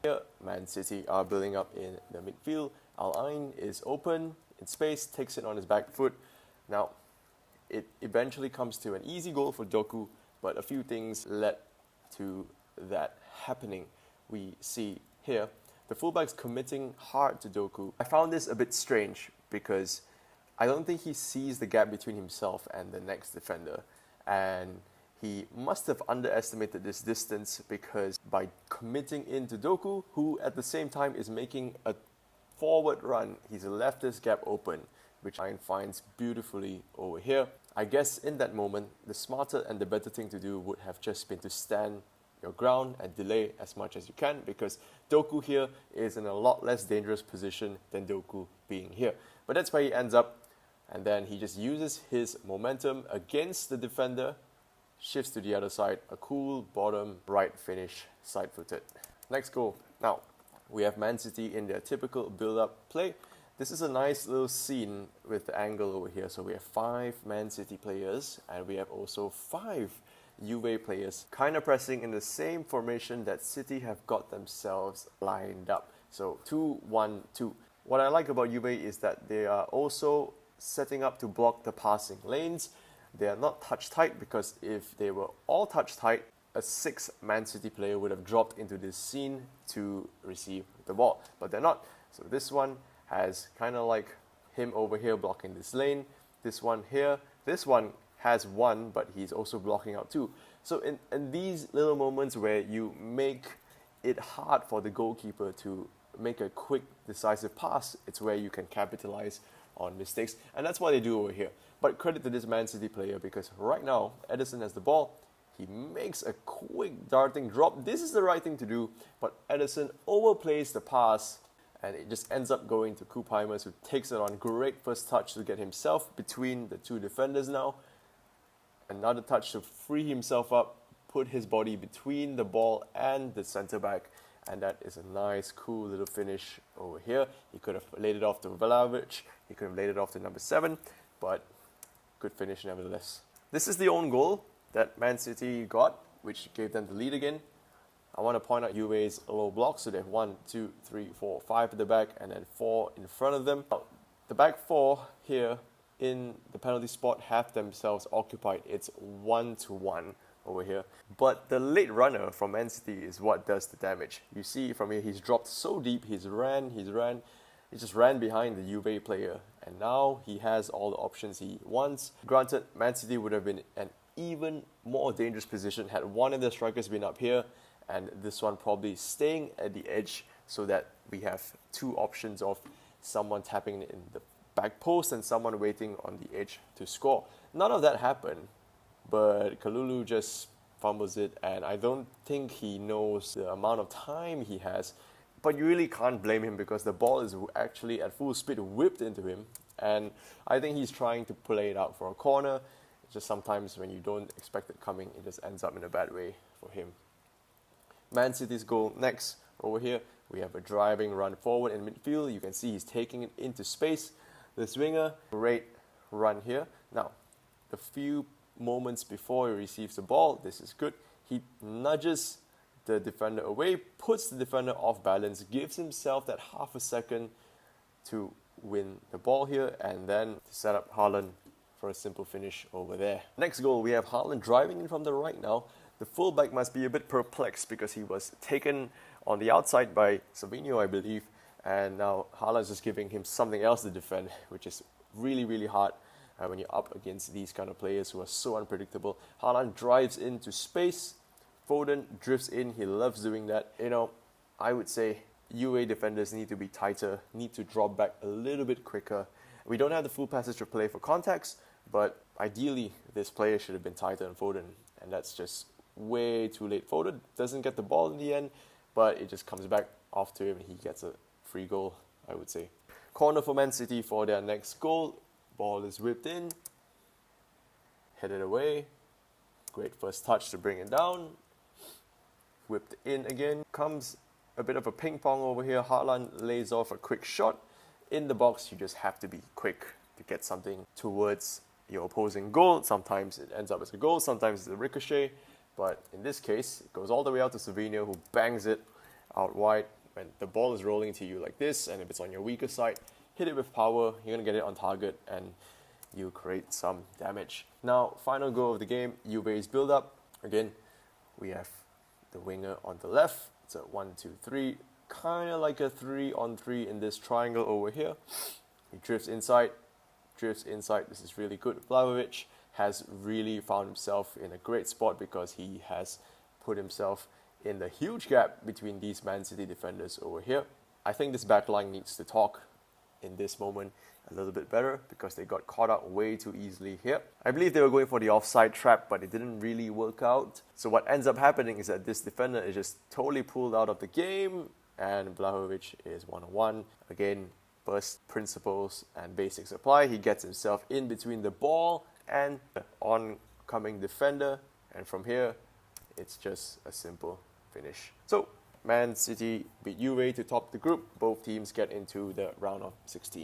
Here, Man City are building up in the midfield. Al Ain is open in space, takes it on his back foot. Now, it eventually comes to an easy goal for Doku, but a few things led to that happening. We see here the fullback's committing hard to Doku. I found this a bit strange because I don't think he sees the gap between himself and the next defender, and he must have underestimated this distance because by committing into Doku, who at the same time is making a forward run, he's left this gap open, which Ain finds beautifully over here. I guess in that moment, the smarter and the better thing to do would have just been to stand your ground and delay as much as you can, because Doku here is in a lot less dangerous position than Doku being here. But that's where he ends up, and then he just uses his momentum against the defender, shifts to the other side, a cool bottom right finish, side-footed. Next goal. Now, we have Man City in their typical build-up play. This is a nice little scene with the angle over here. So we have 5 Man City players, and we have also 5 Juve players kind of pressing in the same formation that City have got themselves lined up. So 2-1-2. What I like about Juve is that they are also setting up to block the passing lanes. They are not touch tight, because if they were all touch tight, a 6 Man City player would have dropped into this scene to receive the ball. But they're not. So this one has kind of like him over here blocking this lane. This one here. This one has one, but he's also blocking out 2. So in these little moments where you make it hard for the goalkeeper to make a quick, decisive pass, it's where you can capitalize on mistakes. And that's what they do over here. But credit to this Man City player, because right now, Ederson has the ball. He makes a quick darting drop. This is the right thing to do, but Ederson overplays the pass, and it just ends up going to Koopheimers, who takes it on. Great first touch to get himself between the 2 defenders now. Another touch to free himself up, put his body between the ball and the centre-back, and that is a nice, cool little finish over here. He could have laid it off to Vlahovic. He could have laid it off to number 7, but good finish nevertheless. This is the own goal that Man City got, which gave them the lead again. I want to point out Juve's low block. So they have 1, 2, 3, 4, 5 at the back, and then 4 in front of them. The back 4 here in the penalty spot have themselves occupied. It's 1-1 over here. But the late runner from Man City is what does the damage. You see from here, he's dropped so deep. He just ran behind the Juve player, and now he has all the options he wants. Granted, Man City would have been an even more dangerous position had one of the strikers been up here, and this one probably staying at the edge, so that we have 2 options of someone tapping in the back post and someone waiting on the edge to score. None of that happened, but Kalulu just fumbles it, and I don't think he knows the amount of time he has. But you really can't blame him, because the ball is actually at full speed whipped into him, and I think he's trying to play it out for a corner. It's just sometimes when you don't expect it coming, it just ends up in a bad way for him. Man City's goal next. Over here, we have a driving run forward in midfield. You can see he's taking it into space. This winger, great run here. Now, the few moments before he receives the ball, this is good. He nudges the defender away, puts the defender off balance, gives himself that half a second to win the ball here, and then to set up Haaland for a simple finish over there. Next goal, we have Haaland driving in from the right now. The fullback must be a bit perplexed, because he was taken on the outside by Savinho, I believe, and now Haaland's just giving him something else to defend, which is really, really hard when you're up against these kind of players who are so unpredictable. Haaland drives into space. Foden drifts in. He loves doing that. I would say UA defenders need to be tighter, need to drop back a little bit quicker. We don't have the full passage of play for contacts, but ideally this player should have been tighter than Foden, and that's just way too late. Foden doesn't get the ball in the end, but it just comes back off to him and he gets a free goal, I would say. Corner for Man City for their next goal. Ball is whipped in, headed away. Great first touch to bring it down. Whipped in again. Comes a bit of a ping pong over here. Haaland lays off a quick shot. In the box, you just have to be quick to get something towards your opposing goal. Sometimes it ends up as a goal, sometimes it's a ricochet. But in this case, it goes all the way out to Savinho, who bangs it out wide. When the ball is rolling to you like this, and if it's on your weaker side, hit it with power, you're going to get it on target, and you create some damage. Now, final goal of the game, Juve's build-up. Again, we have the winger on the left. It's a 1-2-3, kind of like a 3-on-3 in this triangle over here. He drifts inside. This is really good. Vlahovic has really found himself in a great spot because he has put himself in the huge gap between these Man City defenders over here. I think this backline needs to talk in this moment a little bit better because they got caught out way too easily here. I believe they were going for the offside trap, but it didn't really work out. So what ends up happening is that this defender is just totally pulled out of the game, and Vlahovic is one-on-one. Again, first principles and basics apply. He gets himself in between the ball and the oncoming defender, and from here, it's just a simple finish. So, Man City beat Juve to top the group. Both teams get into the round of 16.